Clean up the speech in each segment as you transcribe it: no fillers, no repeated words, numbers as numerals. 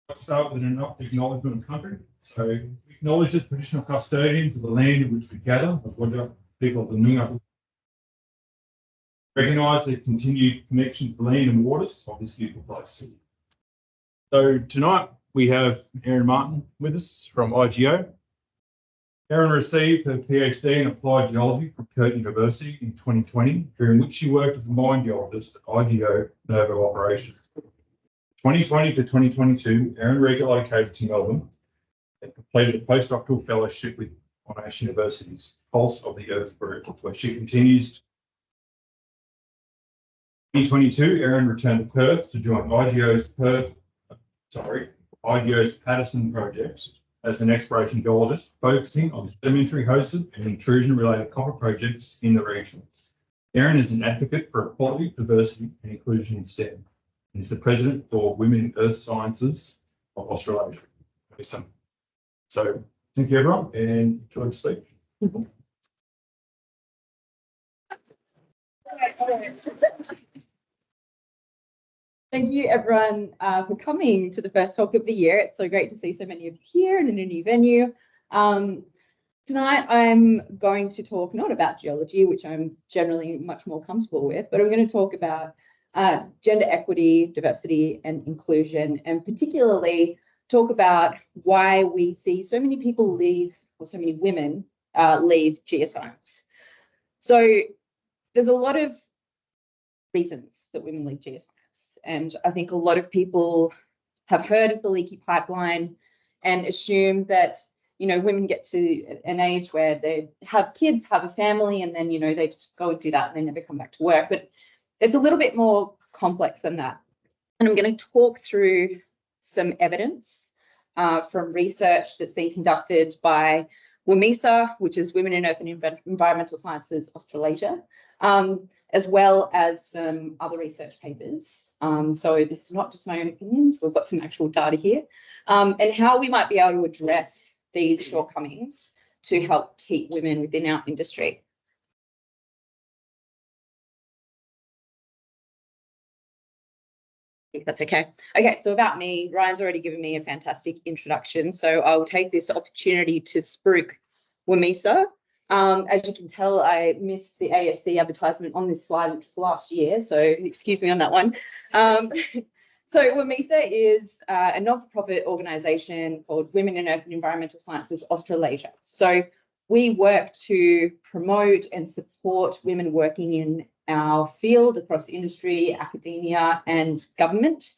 I'll start with an acknowledgement of country. So we acknowledge the traditional custodians of the land in which we gather, the Wada people of the Noongar. Recognise the continued connection to the land and waters of this beautiful place. So tonight we have Erin Martin with us from IGO. Erin received her PhD in Applied Geology from Curtin University in 2020, during which she worked as a mine geologist at IGO Novo Operations. 2020 to 2022, Erin relocated to Melbourne and completed a postdoctoral fellowship with Monash University's Pulse of the Earth group, where she continues. 2022, Erin returned to Perth to join IGO's Patterson project as an exploration geologist, focusing on sedimentary hosted and intrusion-related copper projects in the region. Erin is an advocate for equality, diversity, and inclusion in STEM, and is the president for Women in Earth Sciences of Australasia. So thank you, everyone, and enjoy the speech. Thank you, everyone, for coming to the first talk of the year. It's so great to see so many of you here and in a new venue. Tonight, I'm going to talk not about geology, which I'm generally much more comfortable with, but I'm going to talk about gender equity, diversity, and inclusion, and particularly talk about why we see so many people leave, or so many women leave geoscience. So there's a lot of reasons that women leave geoscience. And I think a lot of people have heard of the leaky pipeline and assume that, you know, women get to an age where they have kids, have a family, and then, you know, they just go and do that and they never come back to work. But it's a little bit more complex than that. And I'm going to talk through some evidence from research that's been conducted by WOMEESA, which is Women in Earth and Environmental Sciences Australasia, as well as some other research papers. So this is not just my own opinions, we've got some actual data here, and how we might be able to address these shortcomings to help keep women within our industry. I think that's okay. Okay, so about me, Ryan's already given me a fantastic introduction, so I'll take this opportunity to spruik WOMEESA. As you can tell, I missed the ASC advertisement on this slide, which was last year, so excuse me on that one. So WOMEESA is a not-for-profit organisation called Women in Earth and Environmental Sciences Australasia. So we work to promote and support women working in our field across industry, academia, and government.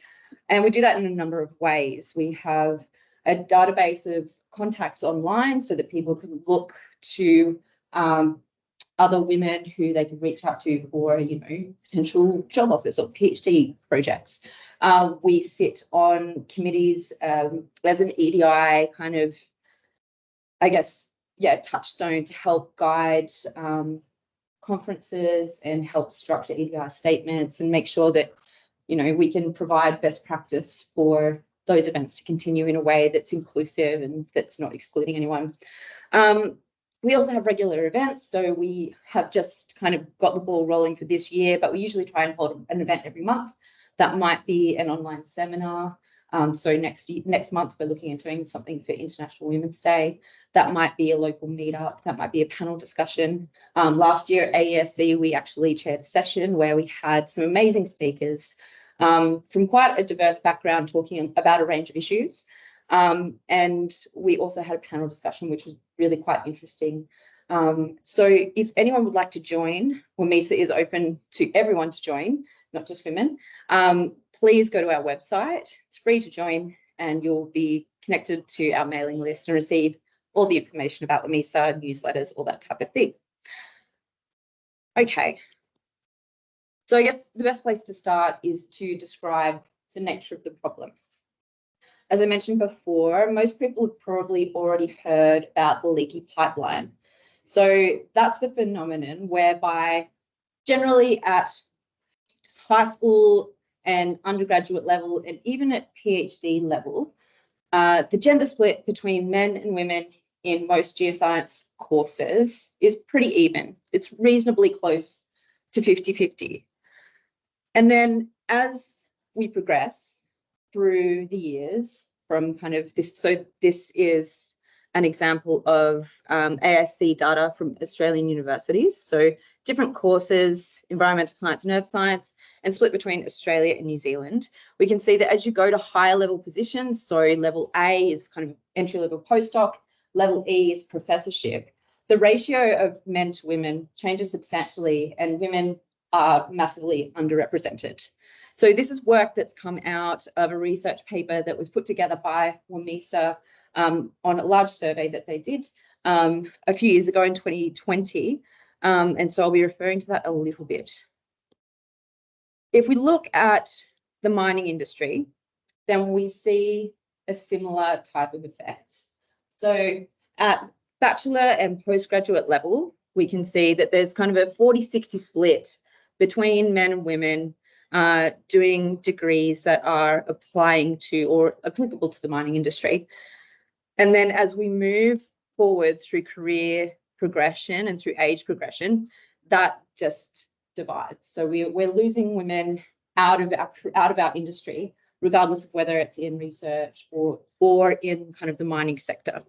And we do that in a number of ways. We have a database of contacts online so that people can look to other women who they can reach out to for, you know, potential job offers or PhD projects. We sit on committees as an EDI kind of, I guess, yeah, touchstone to help guide conferences and help structure EDI statements and make sure that, you know, we can provide best practice for those events to continue in a way that's inclusive and that's not excluding anyone. We also have regular events, so we have just kind of got the ball rolling for this year, but we usually try and hold an event every month. That might be an online seminar. So next month, we're looking at doing something for International Women's Day. That might be a local meetup. That might be a panel discussion. Last year at AESC, we actually chaired a session where we had some amazing speakers from quite a diverse background talking about a range of issues. And we also had a panel discussion, which was really quite interesting. So if anyone would like to join, WOMEESA is open to everyone to join, not just women. Please go to our website. It's free to join and you'll be connected to our mailing list and receive all the information about WOMEESA, newsletters, all that type of thing. Okay. So I guess the best place to start is to describe the nature of the problem. As I mentioned before, most people have probably already heard about the leaky pipeline. So that's the phenomenon whereby generally at high school and undergraduate level and even at PhD level, the gender split between men and women in most geoscience courses is pretty even. It's reasonably close to 50-50. And then as we progress through the years, from kind of this. So this is an example of ASC data from Australian universities. So different courses, environmental science and earth science, and split between Australia and New Zealand. We can see that as you go to higher level positions, so level A is kind of entry level postdoc, level E is professorship, the ratio of men to women changes substantially, and women are massively underrepresented. So this is work that's come out of a research paper that was put together by WOMEESA on a large survey that they did a few years ago in 2020. And so I'll be referring to that a little bit. If we look at the mining industry, then we see a similar type of effect. So at bachelor and postgraduate level, we can see that there's kind of a 40-60 split between men and women doing degrees that are applying to or applicable to the mining industry. And then as we move forward through career progression and through age progression, that just divides. So we're losing women out of our industry, regardless of whether it's in research or in kind of the mining sector.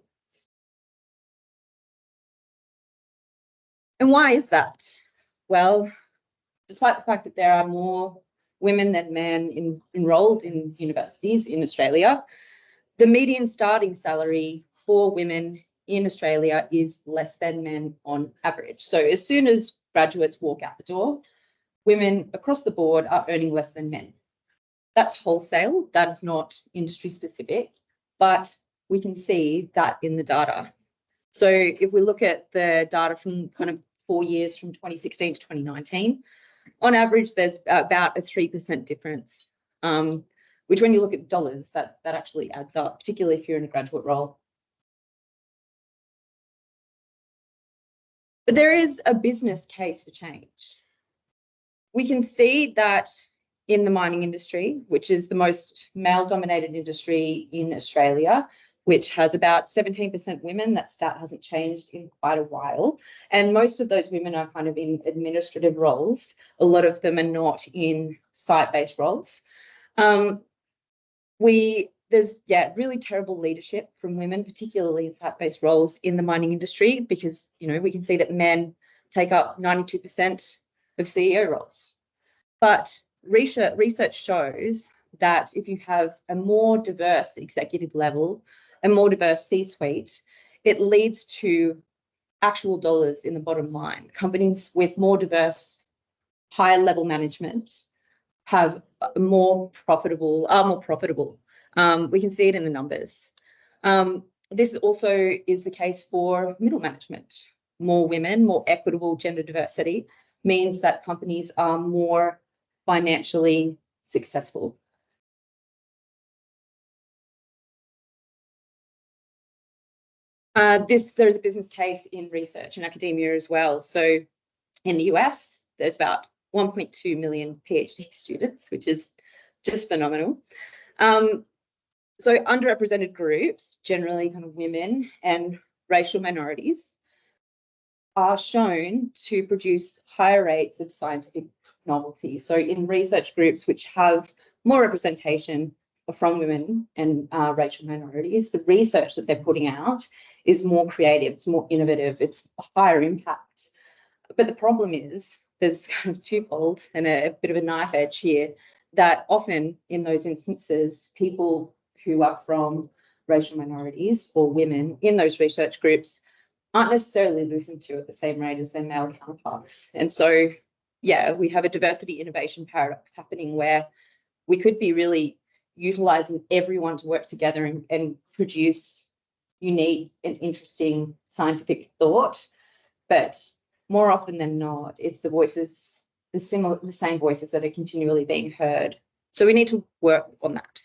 And why is that? Well, despite the fact that there are more women than men enrolled in universities in Australia, the median starting salary for women in Australia is less than men on average. So as soon as graduates walk out the door, women across the board are earning less than men. That's wholesale, that is not industry specific, but we can see that in the data. So if we look at the data from kind of 4 years from 2016 to 2019, on average, there's about a 3% difference, which when you look at dollars, that actually adds up, particularly if you're in a graduate role. But there is a business case for change. We can see that in the mining industry, which is the most male-dominated industry in Australia, which has about 17% women. That stat hasn't changed in quite a while. And most of those women are kind of in administrative roles. A lot of them are not in site-based roles. There's really terrible leadership from women, particularly in site-based roles in the mining industry, because we can see that men take up 92% of CEO roles. But research shows that if you have a more diverse executive level, a more diverse C-suite, it leads to actual dollars in the bottom line. Companies with more diverse, higher level management have more profitable. We can see it in the numbers. This also is the case for middle management. More women, more equitable gender diversity means that companies are more financially successful. There's a business case in research and academia as well. So in the US, there's about 1.2 million PhD students, which is just phenomenal. So underrepresented groups, generally kind of women and racial minorities, are shown to produce higher rates of scientific novelty. So in research groups which have more representation from women and racial minorities, the research that they're putting out is more creative, it's more innovative, it's a higher impact. But the problem is there's kind of twofold and a bit of a knife edge here, that often in those instances, people who are from racial minorities or women in those research groups aren't necessarily listened to at the same rate as their male counterparts. And so, we have a diversity innovation paradox happening where we could be really utilising everyone to work together and produce unique and interesting scientific thought. But more often than not, it's the voices, the same voices that are continually being heard. So we need to work on that.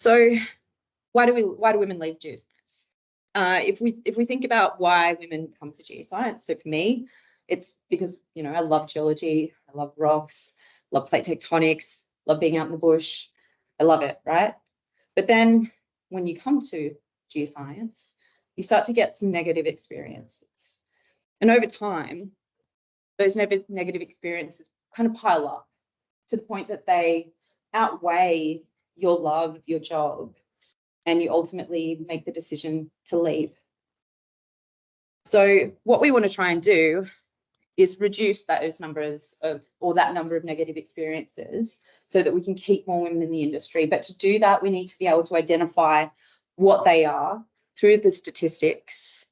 So why do women leave geoscience? If we think about why women come to geoscience, so for me, it's because I love geology, I love rocks, love plate tectonics, love being out in the bush. I love it, right? But then when you come to geoscience, you start to get some negative experiences. And over time, those negative experiences kind of pile up to the point that they outweigh your love of your job and you ultimately make the decision to leave. So what we want to try and do is reduce those numbers of, or that number of negative experiences, so that we can keep more women in the industry. But to do that, we need to be able to identify what they are through the statistics.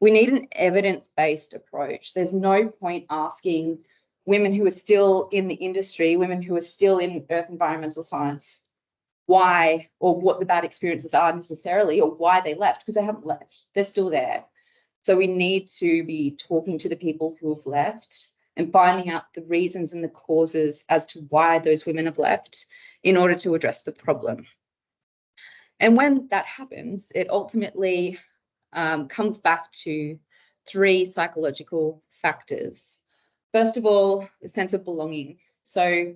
We need an evidence-based approach. There's no point asking women who are still in the industry, women who are still in earth environmental science, why or what the bad experiences are necessarily, or why they left, because they haven't left. They're still there. So we need to be talking to the people who have left and finding out the reasons and the causes as to why those women have left in order to address the problem. And when that happens, it ultimately comes back to 3 psychological factors. First of all, the sense of belonging. So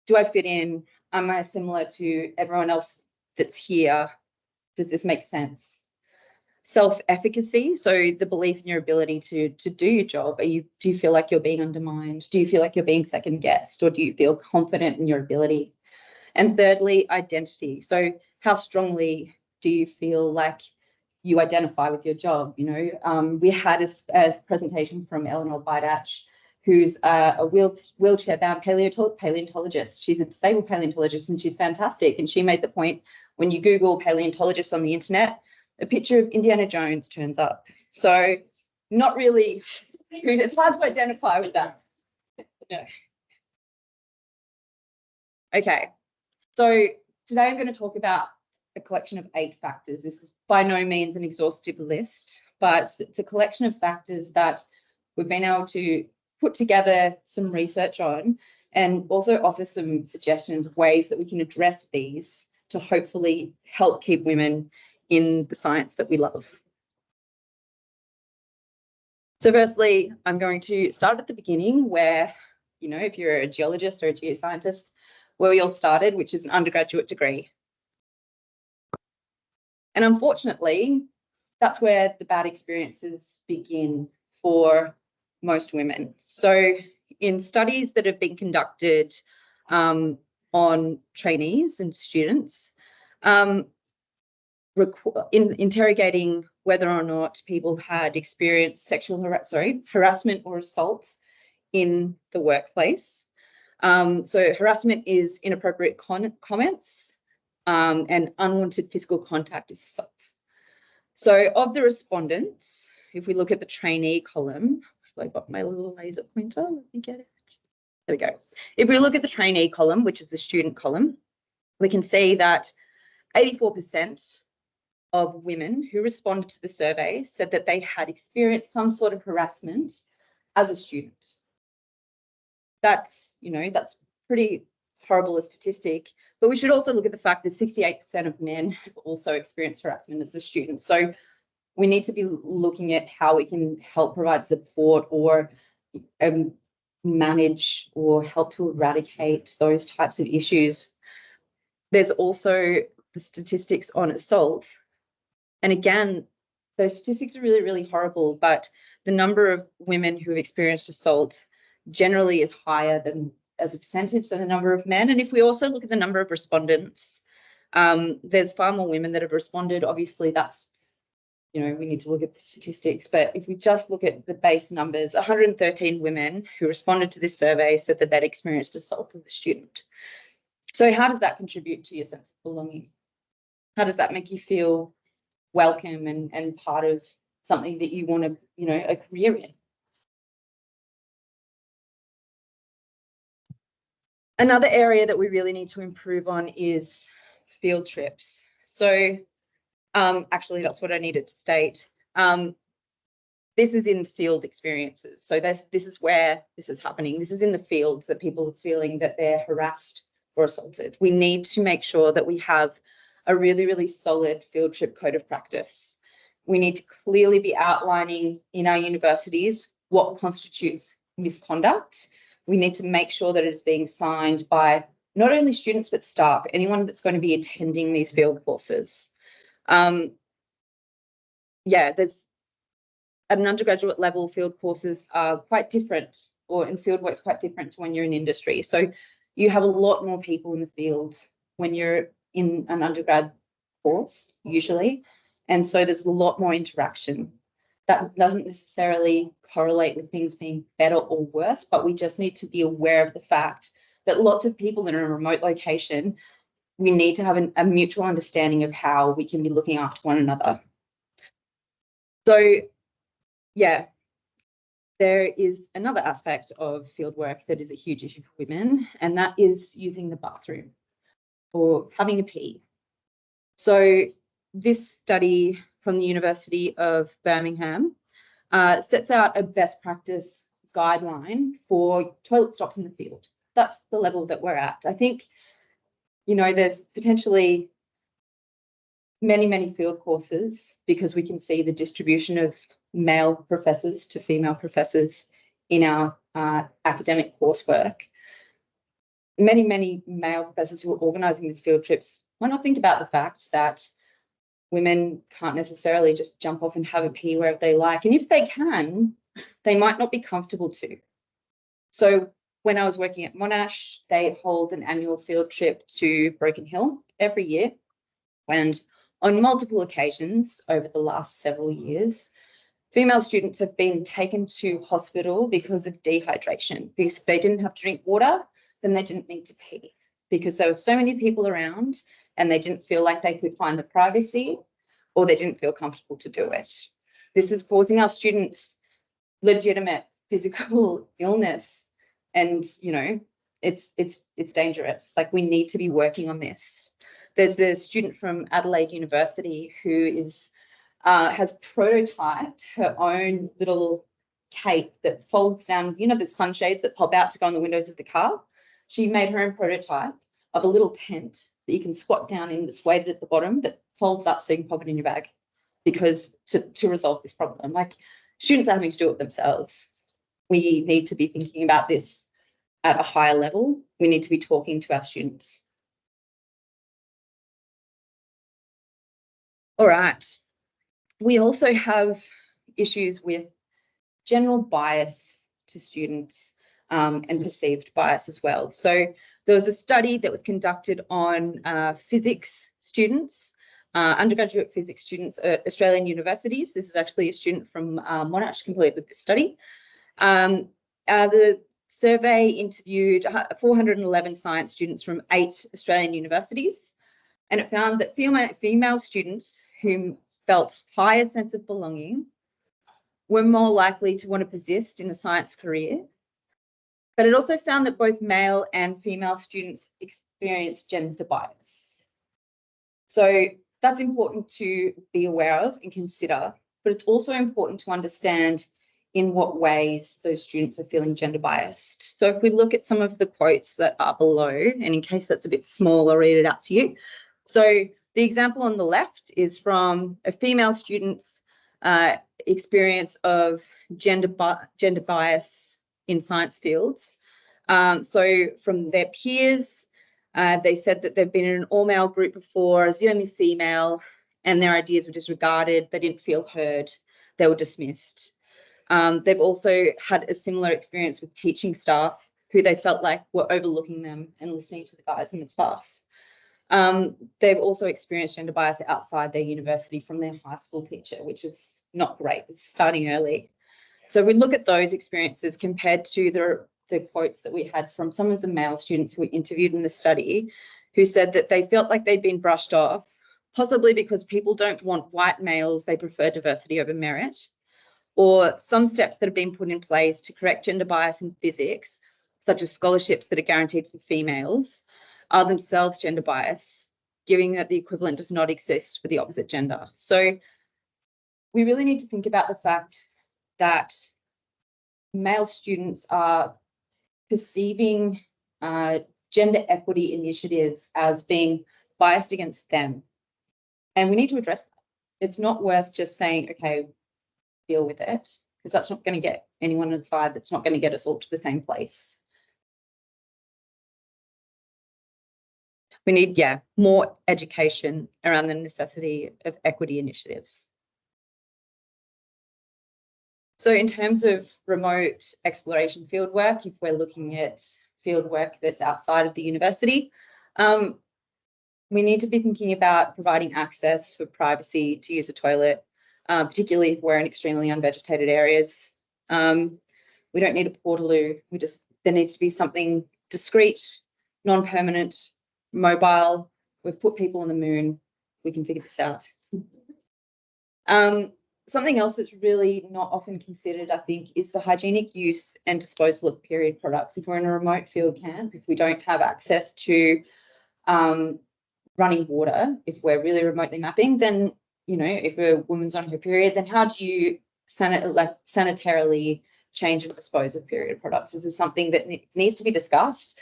do I fit in? Am I similar to everyone else that's here? Does this make sense? Self-efficacy, so the belief in your ability to do your job. Do you feel like you're being undermined? Do you feel like you're being second-guessed? Or do you feel confident in your ability? And thirdly, identity. So how strongly do you feel like you identify with your job? You know, we had a presentation from Eleanor Bidach, who's a wheelchair-bound paleontologist. She's a disabled paleontologist and she's fantastic. And she made the point, when you Google paleontologist on the internet, a picture of Indiana Jones turns up. So not really, it's hard to identify with that. No. Okay, so today I'm going to talk about a collection of 8 factors. This is by no means an exhaustive list, but it's a collection of factors that we've been able to put together some research on and also offer some suggestions of ways that we can address these to hopefully help keep women in the science that we love. So firstly, I'm going to start at the beginning where, you know, if you're a geologist or a geoscientist, where we all started, which is an undergraduate degree. And unfortunately, that's where the bad experiences begin for most women. So in studies that have been conducted on trainees and students, interrogating whether or not people had experienced harassment or assault in the workplace. So harassment is inappropriate comments, and unwanted physical contact is assault. So of the respondents, if we look at the trainee column, I got my little laser pointer, let me get it. There we go. If we look at the trainee column, which is the student column, we can see that 84% of women who responded to the survey said that they had experienced some sort of harassment as a student. That's, you know, that's pretty horrible a statistic, but we should also look at the fact that 68% of men have also experienced harassment as a student. So we need to be looking at how we can help provide support or manage or help to eradicate those types of issues. There's also the statistics on assault. And again, those statistics are really, really horrible, but the number of women who have experienced assault generally is higher than, as a percentage, than the number of men. And if we also look at the number of respondents, there's far more women that have responded. Obviously, that's, you know, we need to look at the statistics, but if we just look at the base numbers, 113 women who responded to this survey said that they'd experienced assault as a student. So how does that contribute to your sense of belonging? How does that make you feel welcome and part of something that you want to, you know, a career in? Another area that we really need to improve on is field trips. So actually, that's what I needed to state. This is in field experiences. So this is where this is happening. This is in the field that people are feeling that they're harassed or assaulted. We need to make sure that we have a really, really solid field trip code of practice. We need to clearly be outlining in our universities what constitutes misconduct. We need to make sure that it is being signed by not only students, but staff, anyone that's going to be attending these field courses. Yeah, there's at an undergraduate level, field courses are quite different, or in field work's quite different to when you're in industry. So you have a lot more people in the field when you're in an undergrad course, usually. And so there's a lot more interaction. That doesn't necessarily correlate with things being better or worse, but we just need to be aware of the fact that lots of people in a remote location, we need to have a mutual understanding of how we can be looking after one another. So, yeah, there is another aspect of fieldwork that is a huge issue for women, and that is using the bathroom or having a pee. So this study from the University of Birmingham sets out a best practice guideline for toilet stops in the field. That's the level that we're at. I think, you know, there's potentially many field courses because we can see the distribution of male professors to female professors in our academic coursework. Many male professors who are organising these field trips might not think about the fact that women can't necessarily just jump off and have a pee wherever they like. And if they can, they might not be comfortable to. So when I was working at Monash, they hold an annual field trip to Broken Hill every year. And on multiple occasions over the last several years, female students have been taken to hospital because of dehydration, because if they didn't have to drink water, then they didn't need to pee, because there were so many people around and they didn't feel like they could find the privacy, or they didn't feel comfortable to do it. This is causing our students legitimate physical illness, and you know, it's dangerous. Like, we need to be working on this. There's a student from Adelaide University who is has prototyped her own little cape that folds down, you know, the sunshades that pop out to go on the windows of the car. She made her own prototype of a little tent that you can squat down in, that's weighted at the bottom, that folds up so you can pop it in your bag, because to resolve this problem. Like, students are having to do it themselves. We need to be thinking about this at a higher level. We need to be talking to our students. All right. We also have issues with general bias to students and perceived bias as well. So there was a study that was conducted on physics students, undergraduate physics students at Australian universities. This is actually a student from Monash completed this study. The survey interviewed 411 science students from 8 Australian universities, and it found that female students who felt higher sense of belonging were more likely to want to persist in a science career. But it also found that both male and female students experienced gender bias. So that's important to be aware of and consider, but it's also important to understand in what ways those students are feeling gender biased. So if we look at some of the quotes that are below, and in case that's a bit small, I'll read it out to you. So the example on the left is from a female student's experience of gender bias in science fields. So from their peers, they said that they've been in an all-male group before as the only female, and their ideas were disregarded. They didn't feel heard. They were dismissed. They've also had a similar experience with teaching staff who they felt like were overlooking them and listening to the guys in the class. They've also experienced gender bias outside their university from their high school teacher, which is not great. It's starting early. So if we look at those experiences compared to the quotes that we had from some of the male students who were interviewed in the study, who said that they felt like they'd been brushed off, possibly because people don't want white males, they prefer diversity over merit, or some steps that have been put in place to correct gender bias in physics, such as scholarships that are guaranteed for females, are themselves gender bias, given that the equivalent does not exist for the opposite gender. So we really need to think about the fact that male students are perceiving gender equity initiatives as being biased against them. And we need to address that. It's not worth just saying, okay, deal with it, because that's not going to get anyone inside. That's not going to get us all to the same place. We need, more education around the necessity of equity initiatives. So in terms of remote exploration fieldwork, if we're looking at fieldwork that's outside of the university, we need to be thinking about providing access for privacy to use a toilet, particularly if we're in extremely unvegetated areas. We don't need a portaloo. There needs to be something discreet, non-permanent, mobile. We've put people on the moon. We can figure this out. Something else that's really not often considered, I think, is the hygienic use and disposal of period products. If we're in a remote field camp, if we don't have access to running water, if we're really remotely mapping, then, you know, if a woman's on her period, then how do you sanitarily change and dispose of period products? This is something that needs to be discussed.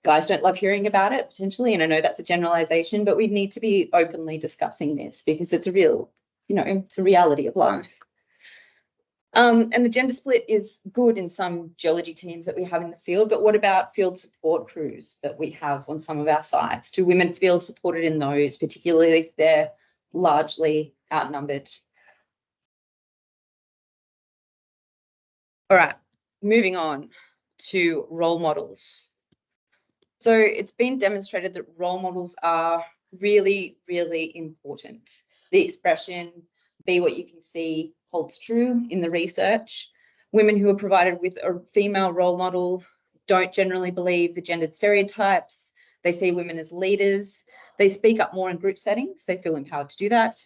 Guys don't love hearing about it, potentially, and I know that's a generalization, but we need to be openly discussing this because it's a real, you know, it's a reality of life. And the gender split is good in some geology teams that we have in the field, but what about field support crews that we have on some of our sites? Do women feel supported in those, particularly if they're largely outnumbered? All right, moving on to role models. So it's been demonstrated that role models are really, really important. The expression, be what you can see, holds true in the research. Women who are provided with a female role model don't generally believe the gendered stereotypes. They see women as leaders. They speak up more in group settings. They feel empowered to do that.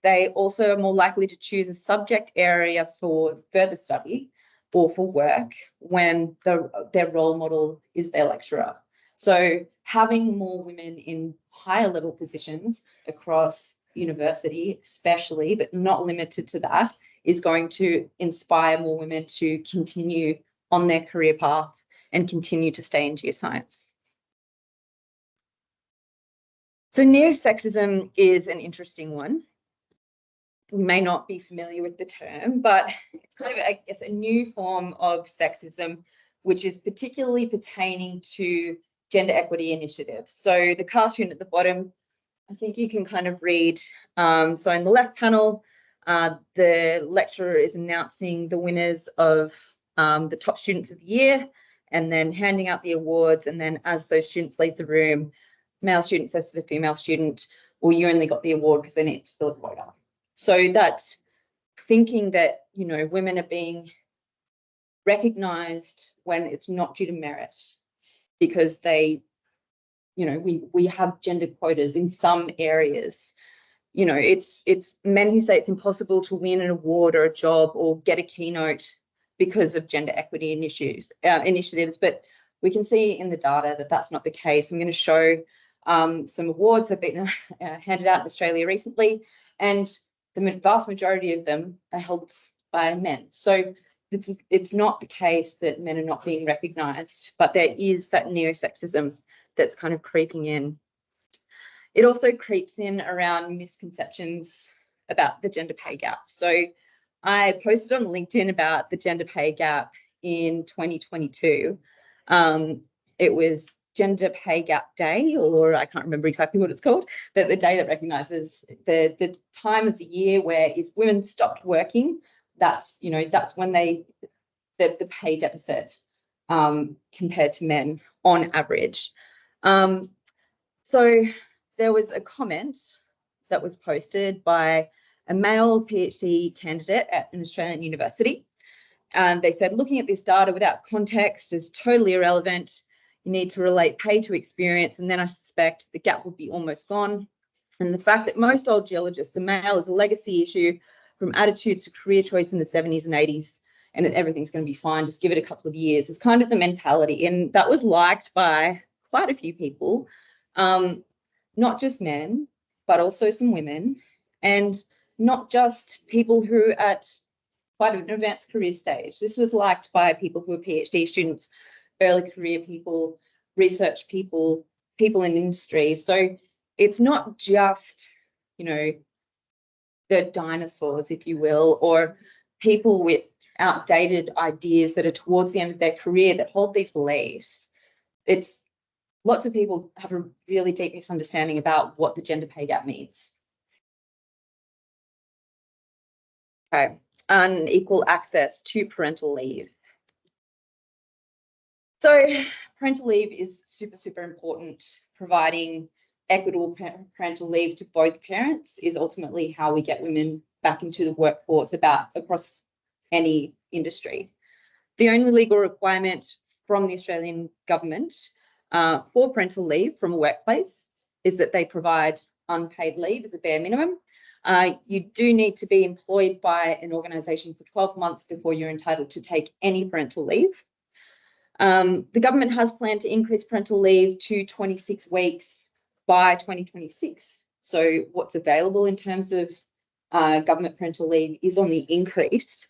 They also are more likely to choose a subject area for further study or for work when their role model is their lecturer. So having more women in higher level positions across university especially, but not limited to that, is going to inspire more women to continue on their career path and continue to stay in geoscience. So neosexism is an interesting one. You may not be familiar with the term, but it's kind of, I guess, a new form of sexism, which is particularly pertaining to gender equity initiatives. So the cartoon at the bottom, I think you can kind of read. So in the left panel, the lecturer is announcing the winners of the top students of the year and then handing out the awards. And then as those students leave the room, male student says to the female student, well, you only got the award because they need to fill a quota. So that's thinking that, you know, women are being recognized when it's not due to merit because they, you know, we have gender quotas in some areas. You know, it's men who say it's impossible to win an award or a job or get a keynote because of gender equity initiatives. But we can see in the data that that's not the case. I'm going to show some awards that have been handed out in Australia recently, and the vast majority of them are held by men. So it's not the case that men are not being recognised, but there is that neosexism that's kind of creeping in. It also creeps in around misconceptions about the gender pay gap. So I posted on LinkedIn about the gender pay gap in 2022. It was Gender Pay Gap Day, or I can't remember exactly what it's called, but the day that recognises the time of the year where if women stopped working, that's, you know, that's when the pay deficit compared to men on average. So there was a comment that was posted by a male PhD candidate at an Australian university. And they said, looking at this data without context is totally irrelevant. You need to relate pay to experience, and then I suspect the gap will be almost gone. And the fact that most old geologists are male is a legacy issue from attitudes to career choice in the 70s and 80s, and everything's going to be fine. Just give it a couple of years. It's kind of the mentality. And that was liked by quite a few people, not just men, but also some women, and not just people who are at quite an advanced career stage. This was liked by people who are PhD students, early career people, research people, people in industry. So it's not just, you know, the dinosaurs, if you will, or people with outdated ideas that are towards the end of their career that hold these beliefs. It's lots of people have a really deep misunderstanding about what the gender pay gap means. Okay, unequal access to parental leave. So parental leave is super, super important, providing equitable parental leave to both parents is ultimately how we get women back into the workforce across any industry. The only legal requirement from the Australian government for parental leave from a workplace is that they provide unpaid leave as a bare minimum. You do need to be employed by an organisation for 12 months before you're entitled to take any parental leave. The government has planned to increase parental leave to 26 weeks by 2026. So what's available in terms of government parental leave is on the increase.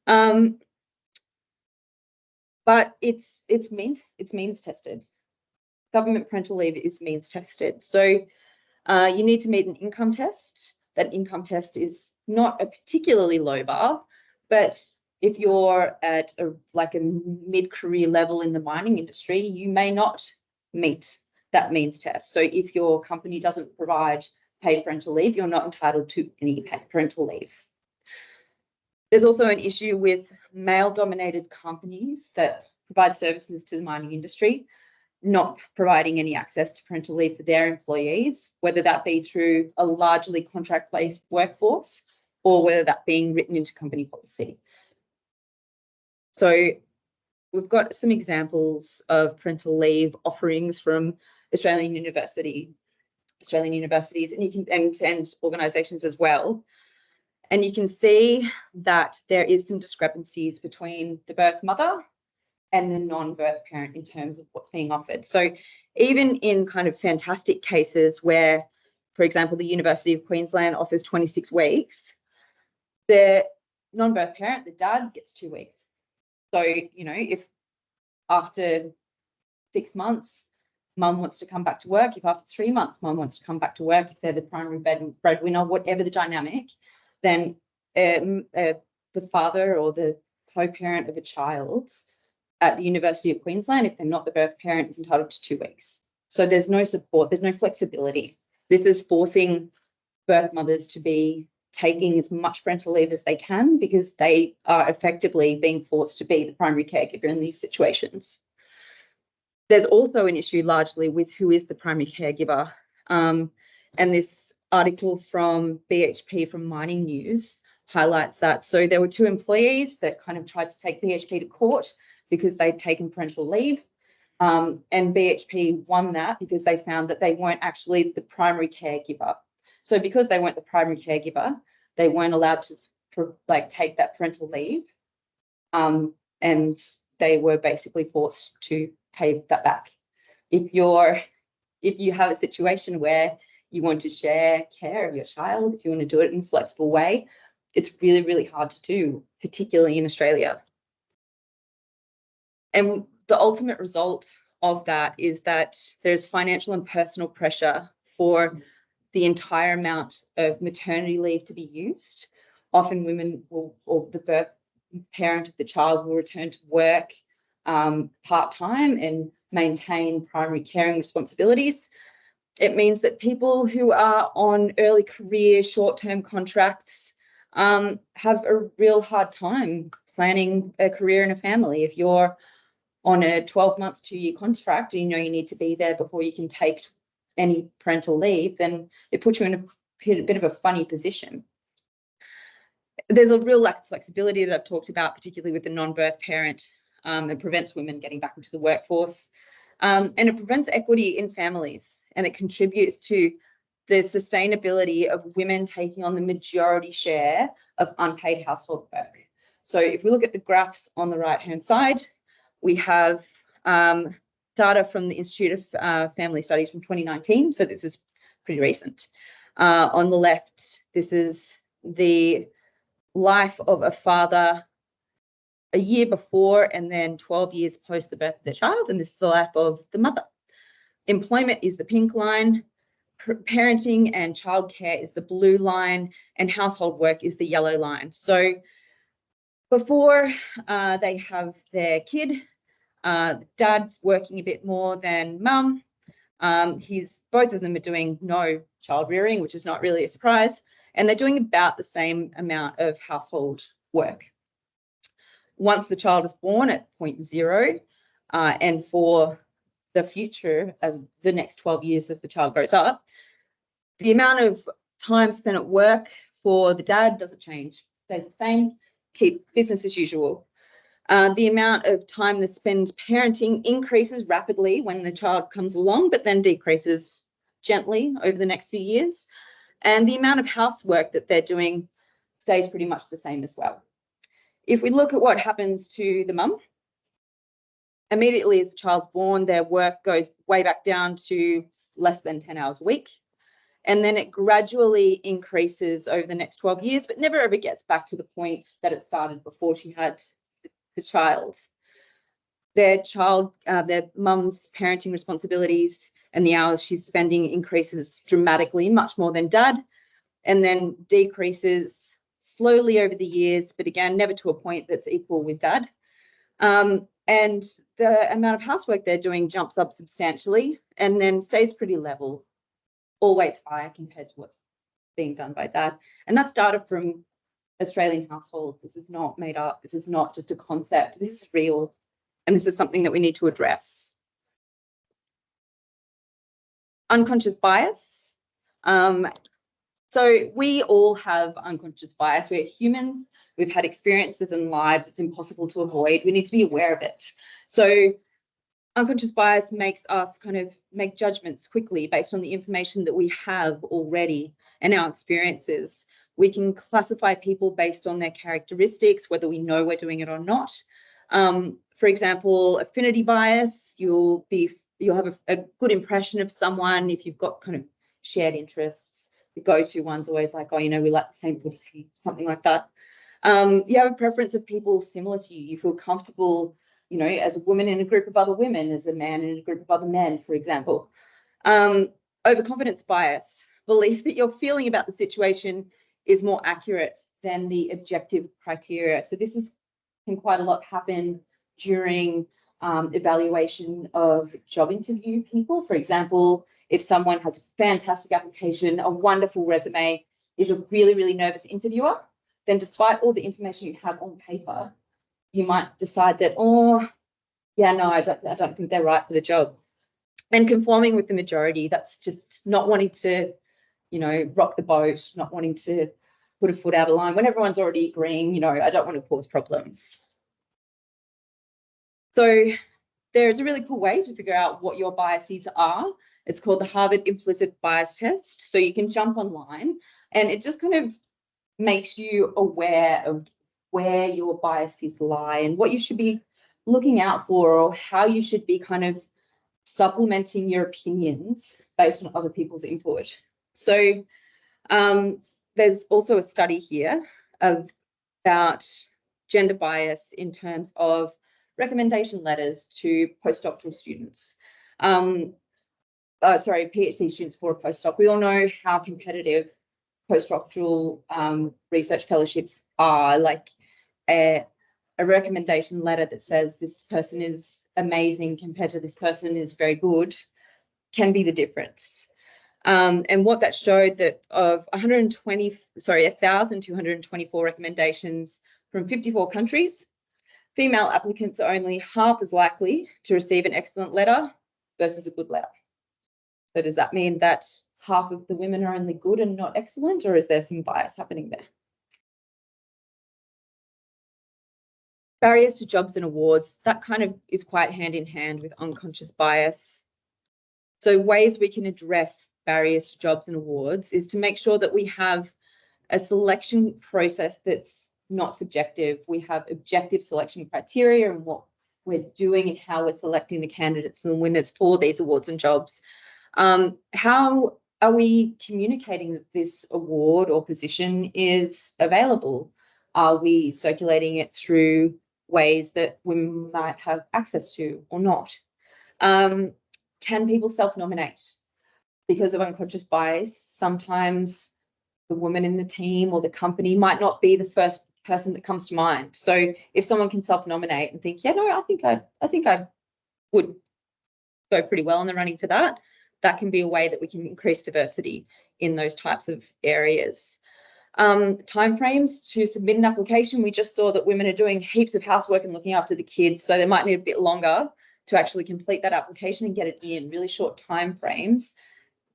But it's means tested. Government parental leave is means tested. So you need to meet an income test. That income test is not a particularly low bar, but if you're at a mid-career level in the mining industry, you may not meet that means test. So if your company doesn't provide paid parental leave, you're not entitled to any paid parental leave. There's also an issue with male-dominated companies that provide services to the mining industry not providing any access to parental leave for their employees, whether that be through a largely contract-based workforce or whether that being written into company policy. So we've got some examples of parental leave offerings from Australian universities, and you can and organisations as well. And you can see that there is some discrepancies between the birth mother and the non-birth parent in terms of what's being offered. So even in kind of fantastic cases where, for example, the University of Queensland offers 26 weeks, the non-birth parent, the dad, gets 2 weeks. So, you know, if after 6 months, mum wants to come back to work, if after 3 months, mum wants to come back to work, if they're the primary breadwinner, whatever the dynamic, then the father or the co-parent of a child at the University of Queensland, if they're not the birth parent, is entitled to 2 weeks. So there's no support, there's no flexibility. This is forcing birth mothers to be taking as much parental leave as they can because they are effectively being forced to be the primary caregiver in these situations. There's also an issue largely with who is the primary caregiver. And this article from BHP from Mining News highlights that. So there were 2 employees that kind of tried to take BHP to court because they'd taken parental leave. And BHP won that because they found that they weren't actually the primary caregiver. So because they weren't the primary caregiver, they weren't allowed to take that parental leave. And they were basically forced to pay that back. If you have a situation where you want to share care of your child, if you want to do it in a flexible way, it's really, really hard to do, particularly in Australia. And the ultimate result of that is that there's financial and personal pressure for the entire amount of maternity leave to be used. Often women will, or the birth parent of the child will return to work part-time and maintain primary caring responsibilities. It means that people who are on early career short-term contracts have a real hard time planning a career and a family. If you're on a 12-month, 2-year contract, you know you need to be there before you can take any parental leave, then it puts you in a bit of a funny position. There's a real lack of flexibility that I've talked about, particularly with the non-birth parent. It prevents women getting back into the workforce. And it prevents equity in families, and it contributes to the sustainability of women taking on the majority share of unpaid household work. So if we look at the graphs on the right-hand side, we have data from the Institute of Family Studies from 2019. So this is pretty recent. On the left, this is the life of a father a year before and then 12 years post the birth of their child. And this is the life of the mother. Employment is the pink line. Parenting and childcare is the blue line, and household work is the yellow line. So before they have their kid, dad's working a bit more than mum. Both of them are doing no child rearing, which is not really a surprise, and they're doing about the same amount of household work. Once the child is born at point 0, and for the future of the next 12 years as the child grows up. The amount of time spent at work for the dad doesn't change, stays the same, keep business as usual. The amount of time they spend parenting increases rapidly when the child comes along, but then decreases gently over the next few years. And the amount of housework that they're doing stays pretty much the same as well. If we look at what happens to the mum, immediately as the child's born, their work goes way back down to less than 10 hours a week. And then it gradually increases over the next 12 years, but never ever gets back to the point that it started before she had the child. Their mum's parenting responsibilities and the hours she's spending increases dramatically, much more than dad, and then decreases slowly over the years, but again, never to a point that's equal with dad. And the amount of housework they're doing jumps up substantially and then stays pretty level, always higher compared to what's being done by dad. And that's data from Australian households. This is not made up. This is not just a concept. This is real. And this is something that we need to address. Unconscious bias. So we all have unconscious bias. We're humans. We've had experiences in lives it's impossible to avoid. We need to be aware of it. So unconscious bias makes us kind of make judgments quickly based on the information that we have already and our experiences. We can classify people based on their characteristics, whether we know we're doing it or not. For example, affinity bias, you'll have a good impression of someone if you've got kind of shared interests. The go-to one's always like, oh, you know, we like the same footy, something like that. You have a preference of people similar to you. You feel comfortable, you know, as a woman in a group of other women, as a man in a group of other men, for example. Overconfidence bias, belief that your feeling about the situation is more accurate than the objective criteria. So this can quite a lot happen during evaluation of job interview people. For example, if someone has a fantastic application, a wonderful resume, is a really, really nervous interviewer, then despite all the information you have on paper, you might decide that, oh, yeah, no, I don't think they're right for the job. And conforming with the majority, that's just not wanting to, you know, rock the boat, not wanting to put a foot out of line when everyone's already agreeing, you know, I don't want to cause problems. So there's a really cool way to figure out what your biases are. It's called the Harvard Implicit Bias Test. So you can jump online and it just kind of makes you aware of where your biases lie and what you should be looking out for, or how you should be kind of supplementing your opinions based on other people's input. So there's also a study here about gender bias in terms of recommendation letters to postdoctoral students. PhD students for a postdoc. We all know how competitive postdoctoral research fellowships are. Like a recommendation letter that says this person is amazing compared to this person is very good can be the difference. And what that showed, that of 1,224 recommendations from 54 countries, female applicants are only half as likely to receive an excellent letter versus a good letter. So does that mean that half of the women are only good and not excellent, or is there some bias happening there? Barriers to jobs and awards, that kind of is quite hand in hand with unconscious bias. So ways we can address barriers to jobs and awards is to make sure that we have a selection process that's not subjective. We have objective selection criteria and what we're doing and how we're selecting the candidates and the winners for these awards and jobs. How are we communicating that this award or position is available? Are we circulating it through ways that women might have access to or not? Can people self-nominate? Because of unconscious bias, sometimes the woman in the team or the company might not be the first person that comes to mind. So if someone can self-nominate and think, yeah, no, I think I would go pretty well in the running for that, that can be a way that we can increase diversity in those types of areas. Timeframes to submit an application. We just saw that women are doing heaps of housework and looking after the kids, so they might need a bit longer to actually complete that application and get it in really short time frames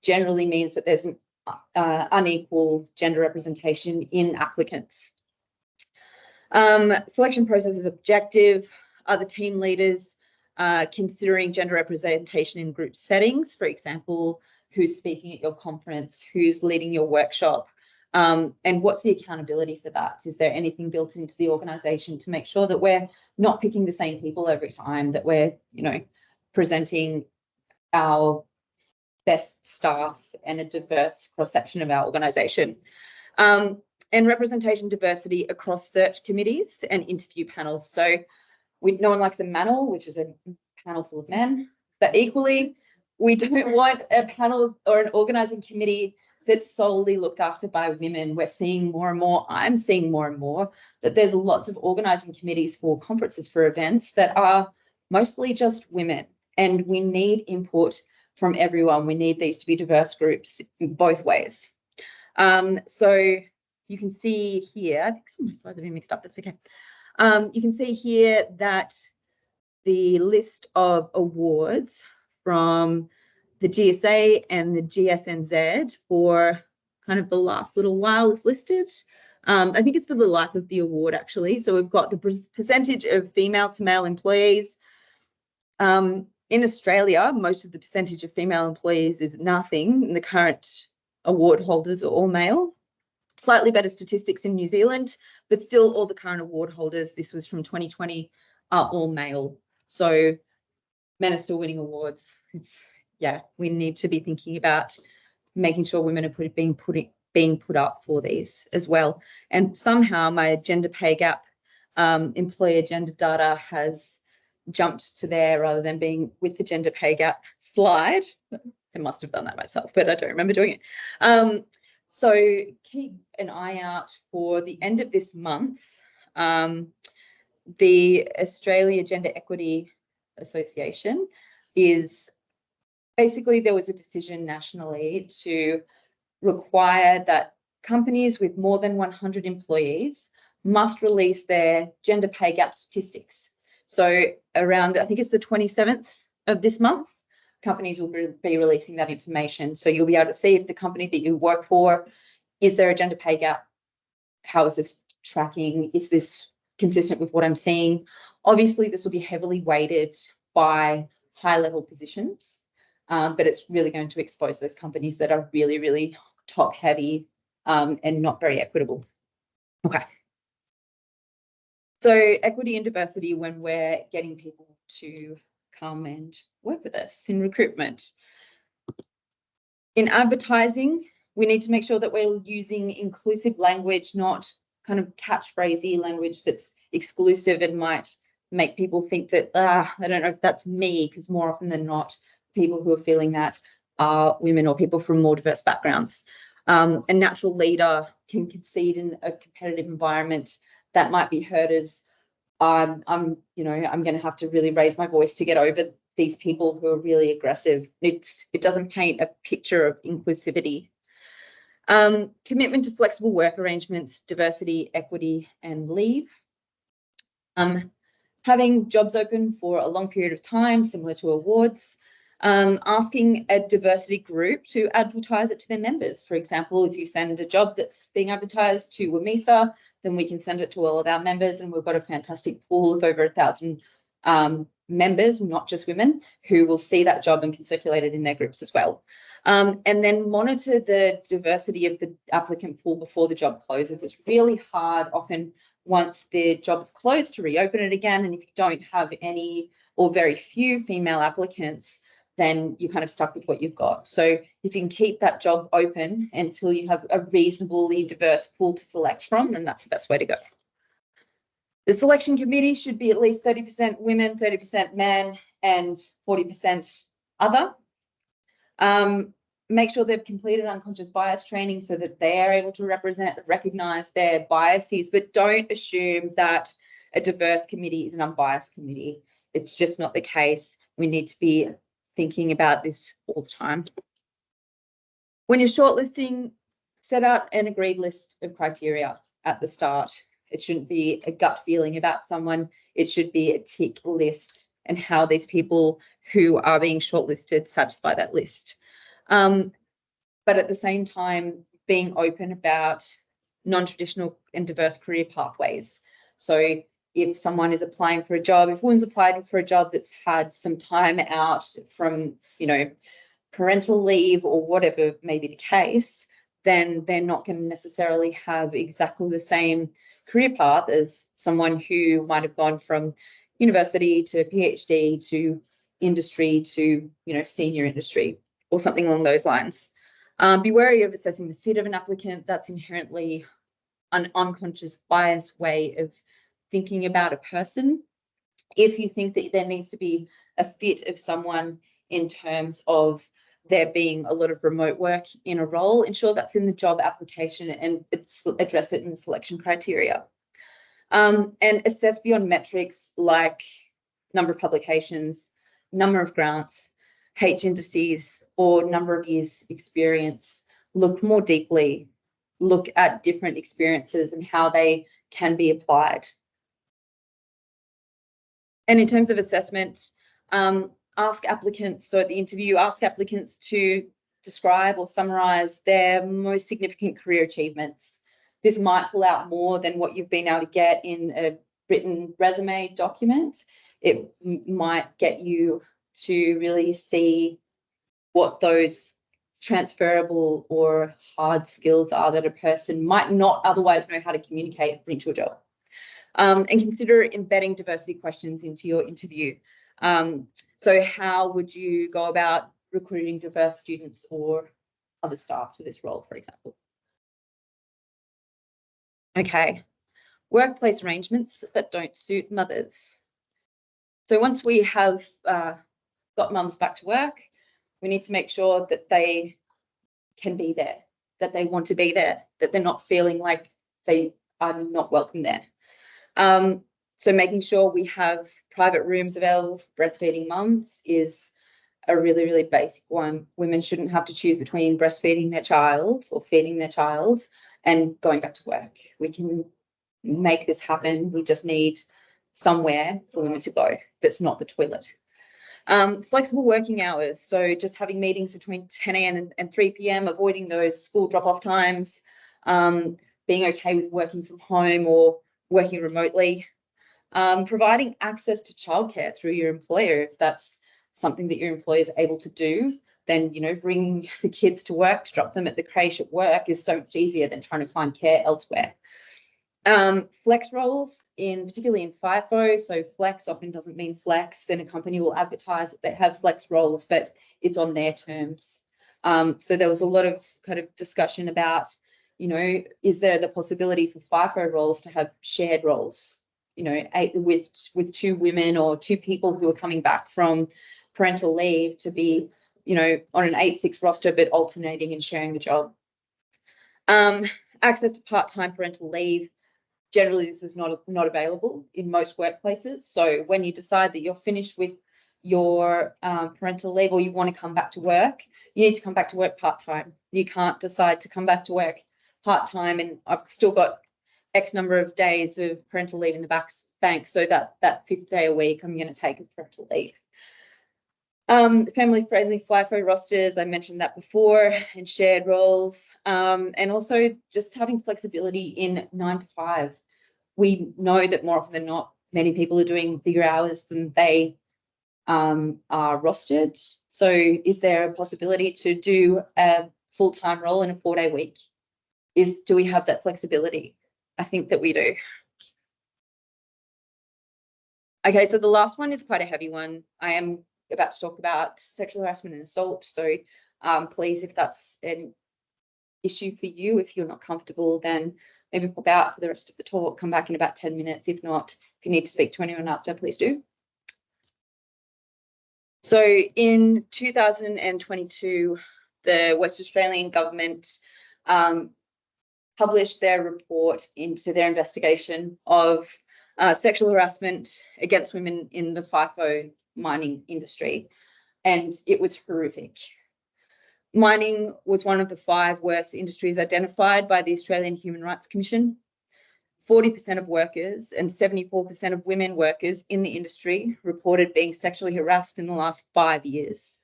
generally means that there's an unequal gender representation in applicants. Selection process is objective. Are the team leaders considering gender representation in group settings? For example, who's speaking at your conference, who's leading your workshop, and what's the accountability for that? Is there anything built into the organisation to make sure that we're not picking the same people every time, that we're, presenting our best staff and a diverse cross-section of our organisation? And representation diversity across search committees and interview panels. So no one likes a manel, which is a panel full of men, but equally, we don't want a panel or an organising committee that's solely looked after by women. We're seeing more and more, I'm seeing more and more, that there's lots of organising committees for conferences, for events that are mostly just women. And we need input from everyone. We need these to be diverse groups in both ways. So you can see here, I think some of my slides have been mixed up, that's okay. You can see here that the list of awards from the GSA and the GSNZ for kind of the last little while is listed. I think it's for the life of the award, actually. So we've got the percentage of female to male employees. In Australia, most of the percentage of female employees is nothing, and the current award holders are all male. Slightly better statistics in New Zealand, but still all the current award holders, this was from 2020, are all male. So men are still winning awards. We need to be thinking about making sure women are being put up for these as well. And somehow my gender pay gap employer gender data has jumped to there rather than being with the gender pay gap slide. I must have done that myself, but I don't remember doing it. So keep an eye out for the end of this month. The Australia Gender Equity Association is basically, there was a decision nationally to require that companies with more than 100 employees must release their gender pay gap statistics. So around, I think it's the 27th of this month, companies will be releasing that information. So you'll be able to see if the company that you work for, is there a gender pay gap? How is this tracking? Is this consistent with what I'm seeing? Obviously, this will be heavily weighted by high-level positions, but it's really going to expose those companies that are really, really top-heavy and not very equitable. Okay. So equity and diversity when we're getting people to come and work with us in recruitment. In advertising, we need to make sure that we're using inclusive language, not kind of catchphrasey language that's exclusive and might make people think that, I don't know if that's me, because more often than not, people who are feeling that are women or people from more diverse backgrounds. A natural leader can concede in a competitive environment that might be heard as, I'm going to have to really raise my voice to get over these people who are really aggressive. It doesn't paint a picture of inclusivity. Commitment to flexible work arrangements, diversity, equity, and leave. Having jobs open for a long period of time, similar to awards. Asking a diversity group to advertise it to their members. For example, if you send a job that's being advertised to WOMEESA, then we can send it to all of our members, and we've got a fantastic pool of over 1,000 members, not just women, who will see that job and can circulate it in their groups as well. And then monitor the diversity of the applicant pool before the job closes. It's really hard often once the job is closed to reopen it again, and if you don't have any or very few female applicants, then you're kind of stuck with what you've got. So if you can keep that job open until you have a reasonably diverse pool to select from, then that's the best way to go. The selection committee should be at least 30% women, 30% men, and 40% other. Make sure they've completed unconscious bias training so that they are able to recognize their biases, but don't assume that a diverse committee is an unbiased committee. It's just not the case. We need to be thinking about this all the time. When you're shortlisting, set out an agreed list of criteria at the start. It shouldn't be a gut feeling about someone. It should be a tick list and how these people who are being shortlisted satisfy that list. But at the same time, being open about non-traditional and diverse career pathways. So if someone is applying for a job, if women's applied for a job that's had some time out from, parental leave or whatever may be the case, then they're not going to necessarily have exactly the same career path as someone who might have gone from university to PhD to industry to, senior industry or something along those lines. Be wary of assessing the fit of an applicant. That's inherently an unconscious bias way of thinking about a person. If you think that there needs to be a fit of someone in terms of there being a lot of remote work in a role, ensure that's in the job application and address it in the selection criteria. And assess beyond metrics like number of publications, number of grants, H indices, or number of years experience. Look more deeply, look at different experiences and how they can be applied. And in terms of assessment, ask applicants, so at the interview, ask applicants to describe or summarize their most significant career achievements. This might pull out more than what you've been able to get in a written resume document. It might get you to really see what those transferable or hard skills are that a person might not otherwise know how to communicate into a job. And consider embedding diversity questions into your interview. So how would you go about recruiting diverse students or other staff to this role, for example? Okay, workplace arrangements that don't suit mothers. So once we have got mums back to work, we need to make sure that they can be there, that they want to be there, that they're not feeling like they are not welcome there. So making sure we have private rooms available for breastfeeding mums is a really, really basic one. Women shouldn't have to choose between breastfeeding their child or feeding their child and going back to work. We can make this happen. We just need somewhere for women to go that's not the toilet. Flexible working hours. So just having meetings between 10 a.m. and 3 p.m, avoiding those school drop-off times, being okay with working from home or working remotely, providing access to childcare through your employer. If that's something that your employer is able to do, then, bringing the kids to work, to drop them at the creche at work is so much easier than trying to find care elsewhere. Flex roles, particularly in FIFO. So flex often doesn't mean flex, and a company will advertise that they have flex roles, but it's on their terms. So there was a lot of kind of discussion about, is there the possibility for FIFO roles to have shared roles, with two women or two people who are coming back from parental leave to be, on an 8/6 roster, but alternating and sharing the job. Access to part-time parental leave. Generally, this is not available in most workplaces. So when you decide that you're finished with your parental leave or you want to come back to work, you need to come back to work part-time. You can't decide to come back to work part-time and I've still got X number of days of parental leave in the bank, so that fifth day a week I'm going to take as parental leave. Family-friendly FIFO rosters, I mentioned that before, and shared roles, and also just having flexibility in 9 to 5. We know that more often than not, many people are doing bigger hours than they are rostered. So is there a possibility to do a full-time role in a 4-day week? Do we have that flexibility? I think that we do. Okay, so the last one is quite a heavy one. I am about to talk about sexual harassment and assault. So please, if that's an issue for you, if you're not comfortable, then maybe pop out for the rest of the talk, come back in about 10 minutes. If not, if you need to speak to anyone after, please do. So in 2022, the West Australian government published their report into their investigation of sexual harassment against women in the FIFO mining industry, and it was horrific. Mining was one of the 5 worst industries identified by the Australian Human Rights Commission. 40% of workers and 74% of women workers in the industry reported being sexually harassed in the last 5 years.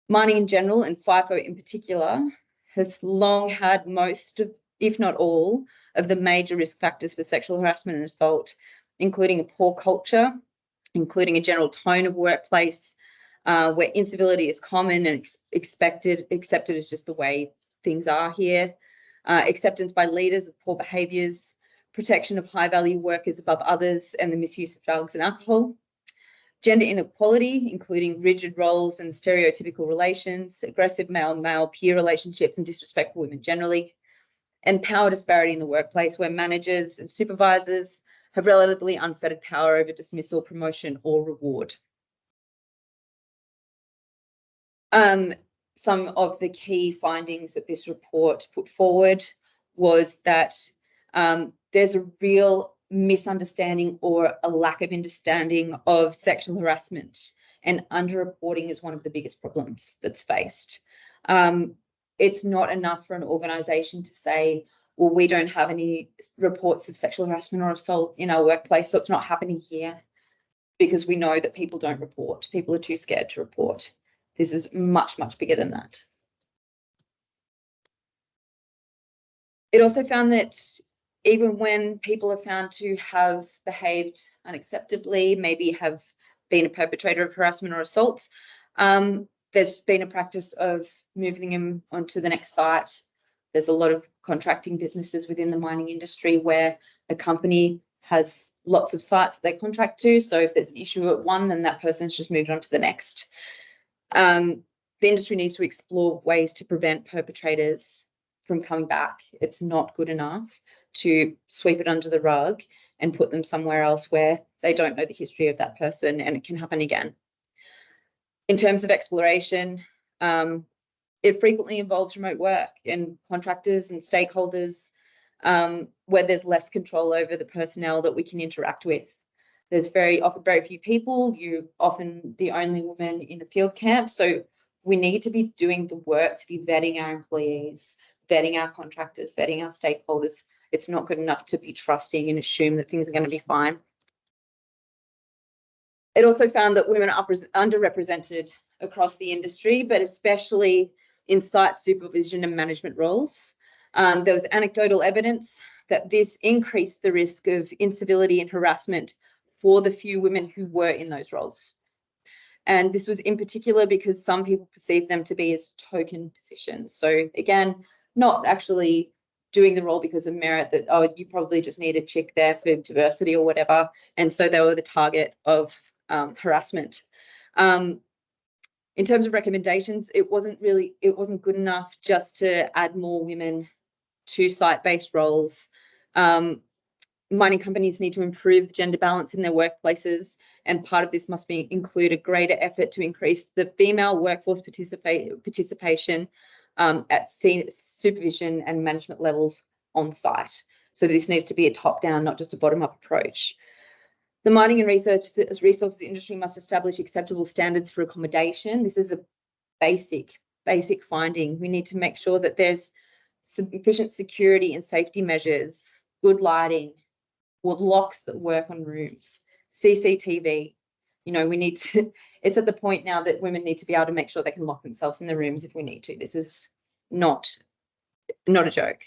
Mining in general, and FIFO in particular, has long had most of, if not all, of the major risk factors for sexual harassment and assault, including a poor culture, including a general tone of workplace, where incivility is common and accepted as just the way things are here, acceptance by leaders of poor behaviours, protection of high-value workers above others, and the misuse of drugs and alcohol. Gender inequality, including rigid roles and stereotypical relations, aggressive male-male peer relationships, and disrespectful women generally, and power disparity in the workplace, where managers and supervisors have relatively unfettered power over dismissal, promotion, or reward. Some of the key findings that this report put forward was that there's a real misunderstanding or a lack of understanding of sexual harassment, and underreporting is one of the biggest problems that's faced. It's not enough for an organisation to say, well, we don't have any reports of sexual harassment or assault in our workplace, so it's not happening here, because we know that people don't report. People are too scared to report. This is much, much bigger than that. It also found that even when people are found to have behaved unacceptably, maybe have been a perpetrator of harassment or assault, there's been a practice of moving them onto the next site. There's a lot of contracting businesses within the mining industry where a company has lots of sites that they contract to. So if there's an issue at one, then that person's just moved on to the next. The industry needs to explore ways to prevent perpetrators from coming back. It's not good enough to sweep it under the rug and put them somewhere else where they don't know the history of that person and it can happen again. In terms of exploration, it frequently involves remote work and contractors and stakeholders, where there's less control over the personnel that we can interact with. There's often very few people. You're often the only woman in a field camp. So we need to be doing the work to be vetting our employees, vetting our contractors, vetting our stakeholders. It's not good enough to be trusting and assume that things are going to be fine. It also found that women are underrepresented across the industry, but especially in site supervision and management roles. There was anecdotal evidence that this increased the risk of incivility and harassment for the few women who were in those roles. And this was in particular because some people perceived them to be as token positions. So again, not actually doing the role because of merit, that, oh, you probably just need a chick there for diversity or whatever. And so they were the target of harassment. In terms of recommendations, it wasn't good enough just to add more women to site-based roles. Mining companies need to improve the gender balance in their workplaces, and part of this must include a greater effort to increase the female workforce participation at supervision and management levels on site. So this needs to be a top-down, not just a bottom-up approach. The mining and resources industry must establish acceptable standards for accommodation. This is a basic finding. We need to make sure that there's sufficient security and safety measures, good lighting, locks that work on rooms, CCTV. You know, we need to, it's at the point now that women need to be able to make sure they can lock themselves in their rooms if we need to. This is not a joke.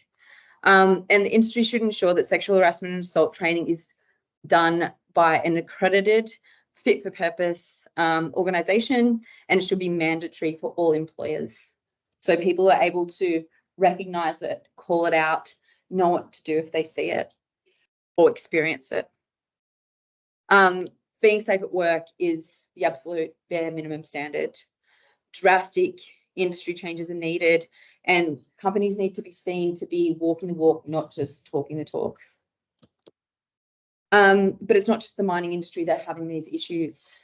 And the industry should ensure that sexual harassment and assault training is done by an accredited, fit for purpose organisation, and should be mandatory for all employers. So people are able to recognise it, call it out, know what to do if they see it or experience it. Being safe at work is the absolute bare minimum standard. Drastic industry changes are needed, and companies need to be seen to be walking the walk, not just talking the talk. But it's not just the mining industry that are having these issues.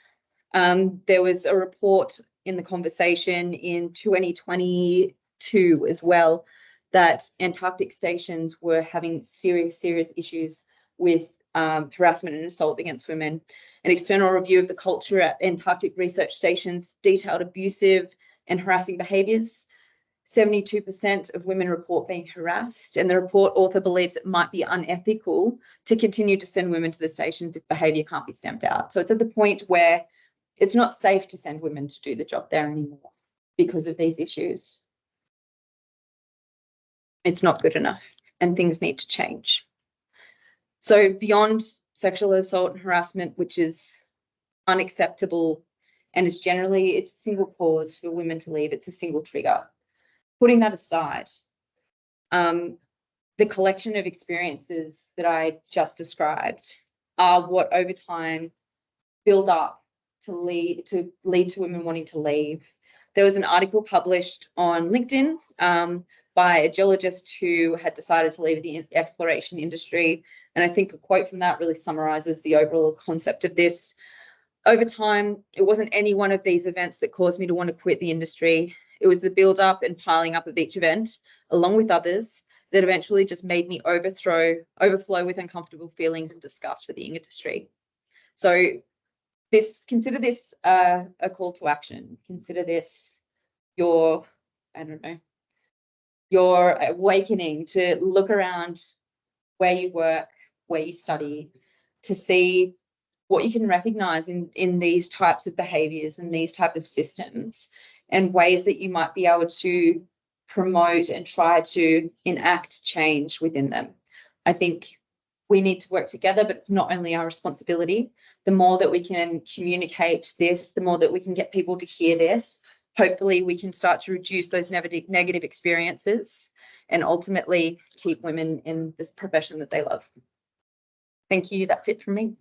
There was a report in the conversation in 2022 as well that Antarctic stations were having serious issues with harassment and assault against women. An external review of the culture at Antarctic research stations detailed abusive and harassing behaviours. 72% of women report being harassed, and the report author believes it might be unethical to continue to send women to the stations if behaviour can't be stamped out. So it's at the point where it's not safe to send women to do the job there anymore because of these issues. It's not good enough, and things need to change. So beyond sexual assault and harassment, which is unacceptable and is generally, it's a single cause for women to leave, it's a single trigger. Putting that aside, the collection of experiences that I just described are what over time build up to lead to women wanting to leave. There was an article published on LinkedIn by a geologist who had decided to leave the exploration industry. And I think a quote from that really summarizes the overall concept of this. Over time, it wasn't any one of these events that caused me to want to quit the industry. It was the build up and piling up of each event, along with others, that eventually just made me overflow with uncomfortable feelings and disgust for the industry. So consider this a call to action. Consider this your awakening to look around where you work, where you study, to see what you can recognize in these types of behaviors and these type of systems, and ways that you might be able to promote and try to enact change within them. I think we need to work together, but it's not only our responsibility. The more that we can communicate this, the more that we can get people to hear this, hopefully we can start to reduce those negative experiences and ultimately keep women in this profession that they love. Thank you. That's it from me.